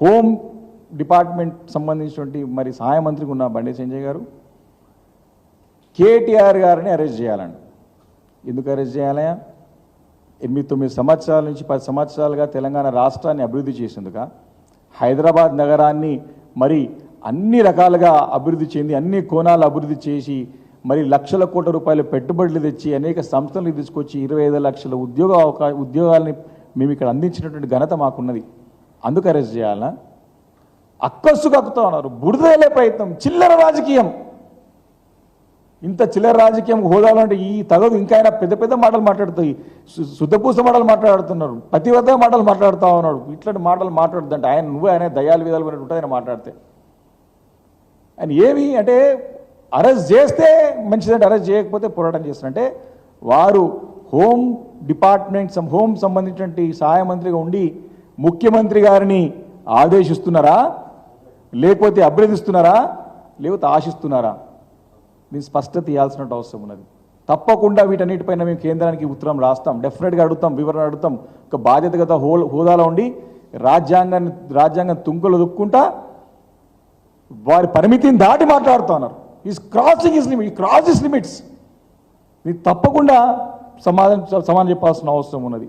Home department సంబంధించినటువంటి మరి సహాయ మంత్రికి ఉన్న బండి సంజయ్ గారు కేటీఆర్ గారిని అరెస్ట్ చేయాలండి. ఎందుకు అరెస్ట్ చేయాలయా? 8-9 సంవత్సరాల నుంచి 10 సంవత్సరాలుగా తెలంగాణ రాష్ట్రాన్ని అభివృద్ధి చేసేందుక హైదరాబాద్ నగరాన్ని మరి అన్ని రకాలుగా అభివృద్ధి చెంది అన్ని కోణాలు అభివృద్ధి చేసి మరి లక్షల కోట్ల రూపాయలు పెట్టుబడులు తెచ్చి అనేక సంస్థలను తీసుకొచ్చి 25 లక్షల ఉద్యోగాలని మేము ఇక్కడ అందించినటువంటి ఘనత మాకున్నది. అందుకు అరెస్ట్ చేయాలనా? అక్కస్సు కక్కుతా ఉన్నారు. బురదలే ప్రయత్నం, చిల్లర రాజకీయం. ఇంత చిల్లర రాజకీయం హోదాలో అంటే ఈ తగదు. ఇంకా ఆయన పెద్ద పెద్ద మాటలు మాట్లాడుతాయి, శుద్ధపూస మాటలు మాట్లాడుతున్నారు, ప్రతివద్ద మాటలు మాట్లాడుతూ ఉన్నాడు. ఇట్లాంటి మాటలు మాట్లాడుతుంటే ఆయన దయాలు విధాలు ఉంటుంది ఆయన మాట్లాడితే. ఆయన ఏమి అంటే అరెస్ట్ చేస్తే మంచిదంటే అరెస్ట్ చేయకపోతే పోరాటం చేస్తారంటే వారు హోమ్ డిపార్ట్మెంట్ హోమ్ సంబంధించినటువంటి సహాయ మంత్రిగా ఉండి ముఖ్యమంత్రి గారిని ఆదేశిస్తున్నారా, లేకపోతే అభ్యర్థిస్తున్నారా, లేకపోతే ఆశిస్తున్నారా? దీన్ని స్పష్టత ఇవ్వాల్సిన అవసరం ఉన్నది. తప్పకుండా వీటన్నిటిపైన మేము కేంద్రానికి ఉత్తరం రాస్తాం, డెఫినెట్గా అడుగుతాం, వివరణ అడుగుతాం. ఒక బాధ్యతగత హోదాలో ఉండి రాజ్యాంగం తుంకలు దుక్కుంటా వారి పరిమితిని దాటి మాట్లాడుతూ ఉన్నారు. Is crossing his limit, cross his limits. ఇది తప్పకుండా సమాధానం చెప్పాల్సిన అవసరం ఉన్నది.